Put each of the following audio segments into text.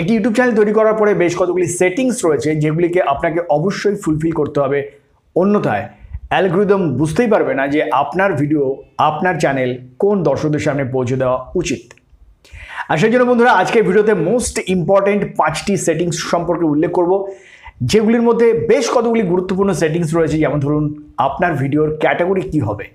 একটি YouTube channel তৈরি করার পরে বেশ কতগুলি সেটিংস রয়েছে যেগুলিকে আপনাকে অবশ্যই ফুলফিল করতে হবে, অন্যথায় অ্যালগরিদম বুঝতেই পারবে না যে আপনার ভিডিও আপনার চ্যানেল কোন দর্শকদের সামনে পৌঁছে দেওয়া উচিত। আর সেই জন্য বন্ধুরা আজকের ভিডিওতে মোস্ট ইম্পর্টেন্ট 5টি সেটিংস সম্পর্কে উল্লেখ করব, যেগুলির মধ্যে বেশ কতগুলি গুরুত্বপূর্ণ সেটিংস রয়েছে। যেমন ধরুন, আপনার ভিডিওর ক্যাটাগরি কি হবে।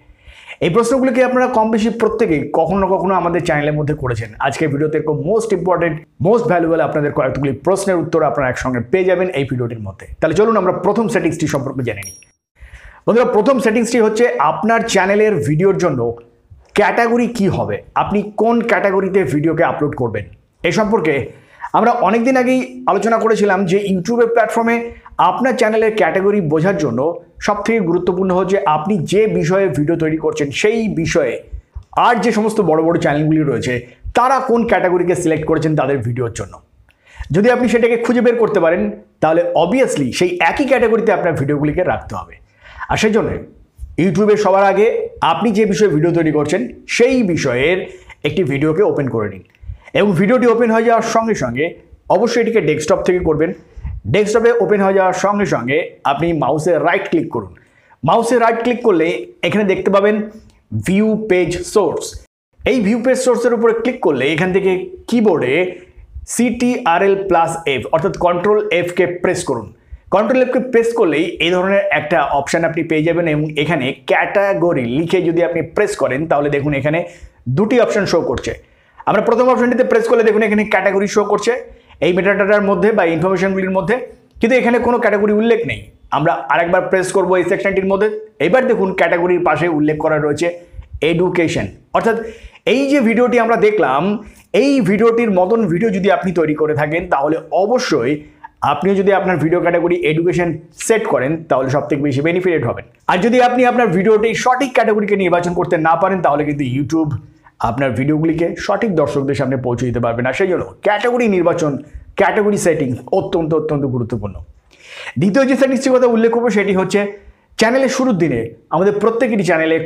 এই প্রশ্নগুলিকে আপনারা কম বেশি প্রত্যেকেই কখনো না কখনো আমাদের চ্যানেলের মধ্যে করেছেন। আজকের ভিডিওতে এরকম মোস্ট ইম্পর্টেন্ট, মোস্ট ভ্যালুয়েবল আপনাদের কয়েকগুলি প্রশ্নের উত্তর আপনারা একসঙ্গে পেয়ে যাবেন এই ভিডিওটির মধ্যে। তাহলে চলুন আমরা প্রথম সেটিংসটি সম্পর্কে জেনে নিই। বন্ধুরা, প্রথম সেটিংসটি হচ্ছে আপনার চ্যানেলের ভিডিওর জন্য ক্যাটাগরি কি হবে, আপনি কোন ক্যাটাগরিতে ভিডিওকে আপলোড করবেন। এই সম্পর্কে আমরা অনেকদিন আগেই আলোচনা করেছিলাম যে ইউটিউবের প্ল্যাটফর্মে আপনার চ্যানেলের ক্যাটাগরি বোঝার জন্য সবথেকে গুরুত্বপূর্ণ হচ্ছে আপনি যে বিষয়ে ভিডিও তৈরি করছেন সেই বিষয়ে আর যে সমস্ত বড় বড় চ্যানেলগুলি রয়েছে তারা কোন ক্যাটাগরিকে সিলেক্ট করেছেন তাদের ভিডিওর জন্য। যদি আপনি সেটাকে খুঁজে বের করতে পারেন তাহলে অবভিয়াসলি সেই একই ক্যাটাগরিতে আপনার ভিডিওগুলিকে রাখতে হবে। আর সেই জন্য ইউটিউবে সবার আগে আপনি যে বিষয়ে ভিডিও তৈরি করছেন সেই বিষয়ের একটি ভিডিওকে ওপেন করে নিন এবং ভিডিওটি ওপেন হয়ে যাওয়ার সঙ্গে সঙ্গে অবশ্যই এটিকে ডেস্কটপ থেকে করবেন। ডেস্কটপে ওপেন হয়ে যাওয়ার সঙ্গে সঙ্গে আপনি মাউসে রাইট ক্লিক করুন। মাউসে রাইট ক্লিক করলে এখানে দেখতে পাবেন ভিউ পেজ সোর্স। এই ভিউ পেজ সোর্সের উপরে ক্লিক করলে এখান থেকে কিবোর্ডে CTRL+F অর্থাৎ কন্ট্রোল F কে প্রেস করুন। কন্ট্রোল F কে প্রেস করলেই এই ধরনের একটা অপশান আপনি পেয়ে যাবেন এবং এখানে ক্যাটাগরি লিখে যদি আপনি প্রেস করেন তাহলে দেখুন এখানে দুটি অপশান শো করছে। আমরা প্রথম অপশানটিতে প্রেস করলে দেখুন এখানে ক্যাটাগরি শো করছে এই মেটাডাটার মধ্যে বা ইনফরমেশনগুলির মধ্যে, কিন্তু এখানে কোনো ক্যাটাগরি উল্লেখ নেই। আমরা আরেকবার প্রেস করব এই সেকশনটির মধ্যে। এবার দেখুন ক্যাটাগরির পাশে উল্লেখ করা রয়েছে এডুকেশন। অর্থাৎ এই যে ভিডিওটি আমরা দেখলাম এই ভিডিওটির মতন ভিডিও যদি আপনি তৈরি করে থাকেন তাহলে অবশ্যই আপনিও যদি আপনার ভিডিও ক্যাটাগরি এডুকেশন সেট করেন তাহলে সবথেকে বেশি বেনিফিটেড হবেন। আর যদি আপনি আপনার ভিডিওটি সঠিক ক্যাটাগরিকে নির্বাচন করতে না পারেন তাহলে কিন্তু ইউটিউব আপনার ভিডিওগুলিকে সঠিক দর্শকদের সামনে পৌঁছে দিতে পারবে না। সেই জন্য ক্যাটাগরি নির্বাচন, ক্যাটাগরি সেটিং অত্যন্ত অত্যন্ত গুরুত্বপূর্ণ। দ্বিতীয় যে সেটিংসটির কথা উল্লেখ করবো সেটি হচ্ছে চ্যানেলের শুরুর দিনে আমাদের প্রত্যেকেরই চ্যানেলে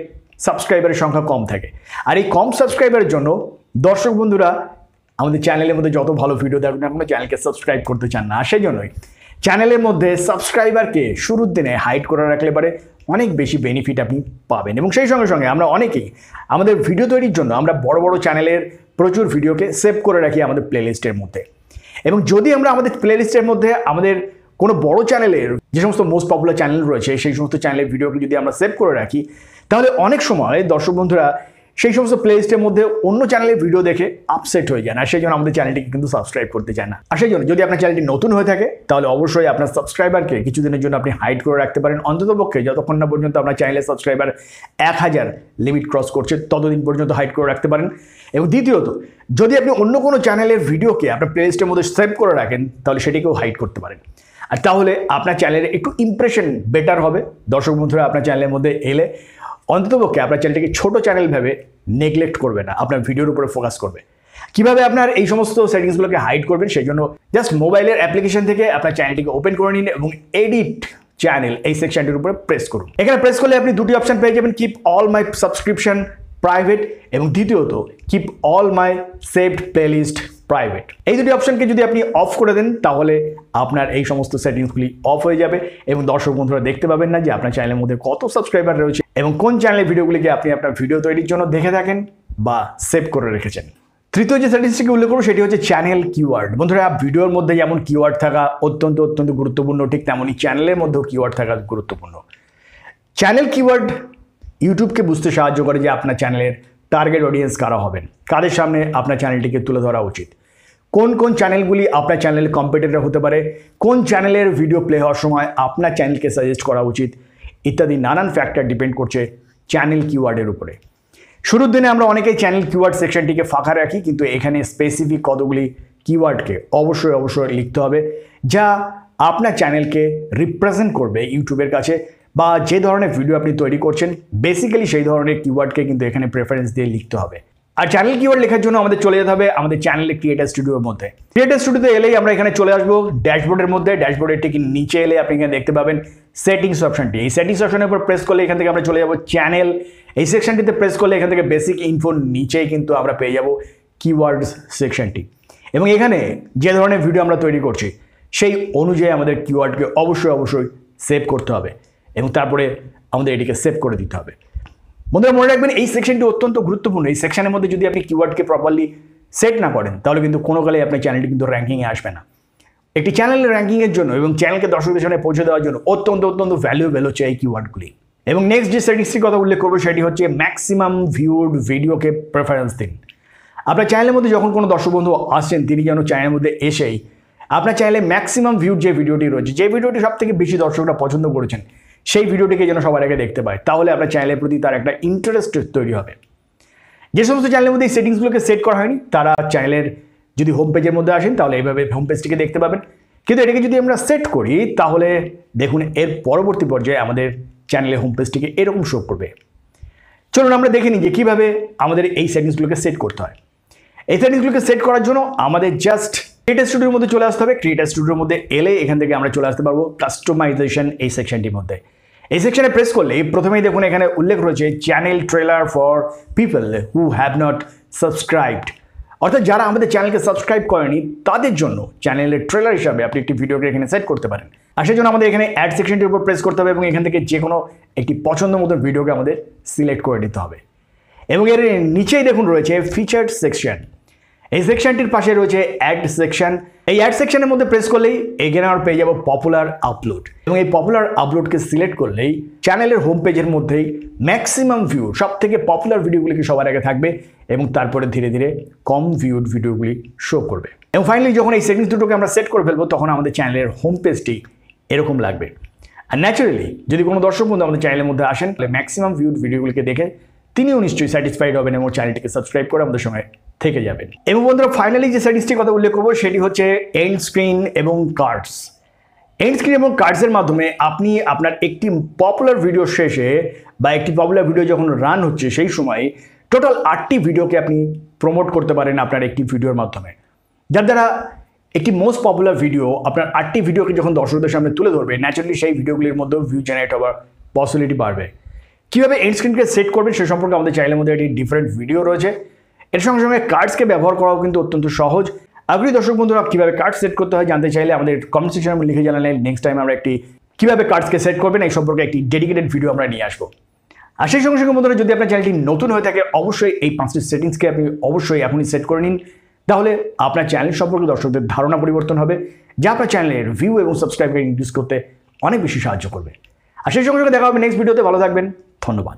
সাবস্ক্রাইবারের সংখ্যা কম থাকে। আর এই কম সাবস্ক্রাইবারের জন্য দর্শক বন্ধুরা আমাদের চ্যানেলের মধ্যে যত ভালো ভিডিও দেখবেন না চ্যানেলকে সাবস্ক্রাইব করতে চান না। সেই জন্যই চ্যানেলের মধ্যে সাবস্ক্রাইবারকে শুরুর দিনে হাইড করে রাখলে পারে অনেক বেশি বেনিফিট আপনি পাবেন। এবং সেই সঙ্গে সঙ্গে আমরা অনেকেই আমাদের ভিডিও তৈরির জন্য আমরা বড় বড় চ্যানেলের প্রচুর ভিডিওকে সেভ করে রাখি আমাদের প্লেলিস্টের মধ্যে। এবং যদি আমরা আমাদের প্লেলিস্টের মধ্যে আমাদের কোনো বড় চ্যানেলের যে সমস্ত মোস্ট পপুলার চ্যানেল রয়েছে সেই সমস্ত চ্যানেলের ভিডিওকে যদি আমরা সেভ করে রাখি তাহলে অনেক সময় দর্শক বন্ধুরা সেই সমস্ত প্লেলিস্টের মধ্যে অন্য চ্যানেলের ভিডিও দেখে আপসেট হয়ে যান। আর সেই জন্য আমাদের চ্যানেলটিকে কিন্তু সাবস্ক্রাইব করতে চান না। আর সেই জন্য যদি আপনার চ্যানেলটি নতুন হয়ে থাকে তাহলে অবশ্যই আপনার সাবস্ক্রাইবারকে কিছুদিনের জন্য আপনি হাইড করে রাখতে পারেন, অন্ততপক্ষে যতক্ষণ না পর্যন্ত আপনার চ্যানেলের সাবস্ক্রাইবার 1000 লিমিট ক্রস করছে ততদিন পর্যন্ত হাইড করে রাখতে পারেন। এবং দ্বিতীয়ত, যদি আপনি অন্য কোনো চ্যানেলের ভিডিওকে আপনার প্লেলিস্টের মধ্যে সেভ করে রাখেন তাহলে সেটিকেও হাইড করতে পারেন। আর তাহলে আপনার চ্যানেলের একটু ইমপ্রেশন বেটার হবে। দর্শক বন্ধুরা আপনার চ্যানেলের মধ্যে এলে অন্ততপক্ষে আপনার চ্যানেলটিকে ছোট চ্যানেল ভেবে নেগলেক্ট করবে না, আপনার ভিডিওর উপরে ফোকাস করবে। কিভাবে আপনার এই সমস্ত সেটিংসগুলোকে হাইড করবেন সেই জন্য জাস্ট মোবাইলের অ্যাপ্লিকেশন থেকে আপনার চ্যানেলটিকে ওপেন করে নিন এবং এডিট চ্যানেল এই সেকশনটির উপরে প্রেস করুন। এখানে প্রেস করলে আপনি দুটি অপশন পেয়ে যাবেন, keep all my subscription private এবং দ্বিতীয়ত keep all my saved playlist private. এই দুটি অপশনকে যদি আপনি অফ করে দেন তাহলে আপনার এই সমস্ত সেটিংসগুলি অফ হয়ে যাবে এবং দর্শক বন্ধুরা দেখতে পাবেন না যে আপনার চ্যানেলের মধ্যে কত সাবস্ক্রাইবার রয়েছে এবং কোন চ্যানেলের ভিডিওগুলিকে আপনি আপনার ভিডিও তৈরির জন্য দেখে থাকেন বা সেভ করে রেখেছেন। তৃতীয় যে সেটিংসটিকে উল্লেখ করব সেটি হচ্ছে চ্যানেল কিওয়ার্ড। বন্ধুরা, ভিডিওর মধ্যে যেমন কিওয়ার্ড থাকা অত্যন্ত অত্যন্ত গুরুত্বপূর্ণ, ঠিক তেমনই চ্যানেলের মধ্যেও কিওয়ার্ড থাকা গুরুত্বপূর্ণ। চ্যানেল কিওয়ার্ড ইউটিউবকে বুঝতে সাহায্য করে যে আপনার চ্যানেলের টার্গেট অডিয়েন্স কারা হবেন, কাদের সামনে আপনার চ্যানেলটিকে তুলে ধরা উচিত, কোন কোন চ্যানেলগুলি আপনার চ্যানেলের কম্পিটিটর হতে পারে, কোন চ্যানেলের ভিডিও প্লে হওয়ার সময় আপনার চ্যানেলকে সাজেস্ট করা উচিত ইত্যাদি নানান ফ্যাক্টর ডিপেন্ড করছে চ্যানেল কিওয়ার্ডের উপরে। শুরুর দিনে আমরা অনেকেই চ্যানেল কিওয়ার্ড সেকশনটিকে ফাঁকা রাখি, কিন্তু এখানে স্পেসিফিক কতগুলি কিওয়ার্ডকে অবশ্যই লিখতে হবে যা আপনার চ্যানেলকে রিপ্রেজেন্ট করবে ইউটিউবের কাছে, বা যে ধরনের ভিডিও আপনি তৈরি করছেন বেসিক্যালি সেই ধরনের কিওয়ার্ডকে কিন্তু এখানে প্রেফারেন্স দিয়ে লিখতে হবে। আর চ্যানেল কিওয়ার্ড লেখার জন্য আমাদের চলে যেতে হবে আমাদের চ্যানেলে ক্রিয়েটার স্টুডিওর মধ্যে। ক্রিয়েটার স্টুডিওতে এলেই আমরা এখানে চলে আসবো ড্যাশবোর্ডের মধ্যে। ড্যাশবোর্ডের ঠিক নিচে এলে আপনি এখানে দেখতে পাবেন সেটিংস অপশনটি। এই সেটিংস অপশনের উপর প্রেস করলে এখান থেকে আমরা চলে যাব চ্যানেল। এই সেকশনটিতে প্রেস করলে এখান থেকে বেসিক ইনফো নিচেই কিন্তু আমরা পেয়ে যাব কিওয়ার্ডস সেকশনটি। এবং এখানে যে ধরনের ভিডিও আমরা তৈরি করছি সেই অনুযায়ী আমাদের কিওয়ার্ডকে অবশ্যই সেভ করতে হবে এবং তারপরে আমাদের এটিকে সেভ করে দিতে হবে। বন্ধুরা মনে রাখবেন এই সেকশনটি অত্যন্ত গুরুত্বপূর্ণ। এই সেকশনের মধ্যে যদি আপনি কিওয়ার্ডকে প্রপারলি সেট না করেন তাহলে কিন্তু কোনো কালেই আপনার চ্যানেলটি কিন্তু র্যাঙ্কিংয়ে আসবে না। একটি চ্যানেলের র্যাঙ্কিংয়ের জন্য এবং চ্যানেলকে দর্শকদের সামনে পৌঁছে দেওয়ার জন্য অত্যন্ত ভ্যালুয়েবল হচ্ছে এই কিওয়ার্ডগুলি। এবং নেক্সট যে সেটিংসটির কথা উল্লেখ করবো সেটি হচ্ছে ম্যাক্সিমাম ভিউড ভিডিওকে প্রেফারেন্স দিন। আপনার চ্যানেলের মধ্যে যখন কোনো দর্শক বন্ধু আসছেন তিনি যেন চ্যানেলের মধ্যে এসেই আপনার চ্যানেলে ম্যাক্সিমাম ভিউড যে ভিডিওটি রয়েছে, যে ভিডিওটি সব থেকে বেশি দর্শকরা পছন্দ করেছেন সেই ভিডিওটিকে যেন সবার আগে দেখতে পায়, তাহলে আপনার চ্যানেলের প্রতি তার একটা ইন্টারেস্ট তৈরি হবে। যে সমস্ত চ্যানেলের মধ্যে এই সেটিংসগুলোকে সেট করা হয়নি তারা চ্যানেলের যদি হোম পেজের মধ্যে আসেন তাহলে এইভাবে হোম পেজটিকে দেখতে পাবেন, কিন্তু এটাকে যদি আমরা সেট করি তাহলে দেখুন এর পরবর্তী পর্যায়ে আমাদের চ্যানেলের হোম পেজটিকে এরকম শো করবে। চলুন আমরা দেখে নিই যে কীভাবে আমাদের এই সেটিংসগুলোকে সেট করতে হয়। এই সেটিংসগুলোকে সেট করার জন্য আমাদের জাস্ট ক্রিয়েটর স্টুডিওর মধ্যে চলে আসতে হবে। ক্রিয়েটর স্টুডিওর মধ্যে এলে এখান থেকে আমরা চলে আসতে পারবো কাস্টমাইজেশন এই সেকশনটির মধ্যে। এই সেকশনে প্রেস করলে প্রথমেই দেখুন এখানে উল্লেখ রয়েছে channel trailer for people who have not subscribed, অর্থাৎ যারা আমাদের চ্যানেলকে সাবস্ক্রাইব করেনি তাদের জন্য চ্যানেলের ট্রেলার হিসাবে আপনি একটি ভিডিওকে এখানে সেট করতে পারেন। আর সেই জন্য আমাদের এখানে অ্যাড সেকশনটির উপর প্রেস করতে হবে এবং এখান থেকে যে কোনো একটি পছন্দ মতো ভিডিওকে আমাদের সিলেক্ট করে নিতে হবে। এবং এর নিচেই দেখুন রয়েছে ফিচার্ড সেকশন। এই সেকশনটির পাশে রয়েছে অ্যাড সেকশন। এই অ্যাড সেকশনের মধ্যে প্রেস করলেই এখানে আমরা পেয়ে যাবো পপুলার আপলোড এবং এই পপুলার আপলোডকে সিলেক্ট করলেই চ্যানেলের হোম পেজের মধ্যেই ম্যাক্সিমাম ভিউ সব থেকে পপুলার ভিডিওগুলি সবার আগে থাকবে এবং তারপরে ধীরে ধীরে কম ভিউড ভিডিওগুলি শো করবে। এবং ফাইনালি যখন এই সেটিংস দুটোকে আমরা সেট করে ফেলবো তখন আমাদের চ্যানেলের হোম পেজটি এরকম লাগবে। আর ন্যাচারালি যদি কোনো দর্শক বন্ধু আমাদের চ্যানেলের মধ্যে আসেন তাহলে ম্যাক্সিমাম ভিউড ভিডিওগুলিকে দেখে তিনিও নিশ্চয়ই স্যাটিসফাইড হবেন এবং চ্যানেলটিকে সাবস্ক্রাইব করে আমাদের সঙ্গে থেকে যাবেন। এবং বন্ধুরা ফাইনালি যে সেটিংসটির কথা উল্লেখ করবো সেটি হচ্ছে এন্ড স্ক্রিন এবং কার্ডস। এন্ড স্ক্রিন এবং কার্ডসের মাধ্যমে আপনি আপনার একটি পপুলার ভিডিও শেষে বা একটি পপুলার ভিডিও যখন রান হচ্ছে সেই সময় টোটাল 8টি ভিডিওকে আপনি প্রমোট করতে পারেন আপনার একটি ভিডিওর মাধ্যমে, যার দ্বারা একটি মোস্ট পপুলার ভিডিও আপনার 8টি ভিডিওকে যখন দর্শকদের সামনে তুলে ধরবে ন্যাচারালি সেই ভিডিওগুলির মধ্যেও ভিউ জেনারেট হওয়ার পসিবিলিটি বাড়বে। কীভাবে এন্ড স্ক্রিনকে সেট করবেন সে সম্পর্কে আমাদের চ্যানেলের মধ্যে একটি ডিফারেন্ট ভিডিও রয়েছে। এর সঙ্গে সঙ্গে কার্ডসকে ব্যবহার করাও কিন্তু অত্যন্ত সহজ। আগ্রহী দর্শক বন্ধুরা কীভাবে কার্ড সেট করতে হয় জানতে চাইলে আমাদের কমেন্ট সেকশনে লিখে জানালে নেক্সট টাইম আমরা একটি কীভাবে কার্ডসকে সেট করবেন এই সম্পর্কে একটি ডেডিকেটেড ভিডিও আমরা নিয়ে আসবো। আর সেই সঙ্গে সঙ্গে বন্ধুরা যদি আপনার চ্যানেলটি নতুন হয়ে থাকে অবশ্যই এই 5টি সেটিংসকে আপনি অবশ্যই এখনই সেট করে নিন, তাহলে আপনার চ্যানেল সম্পর্কে দর্শকদের ধারণা পরিবর্তন হবে যা আপনার চ্যানেলের ভিউ এবং সাবস্ক্রাইবকে ইনক্রিজ করতে অনেক বেশি সাহায্য করবে। আর সেই সঙ্গে সঙ্গে দেখা হবে নেক্সট ভিডিওতে। ভালো থাকবেন, ধন্যবাদ।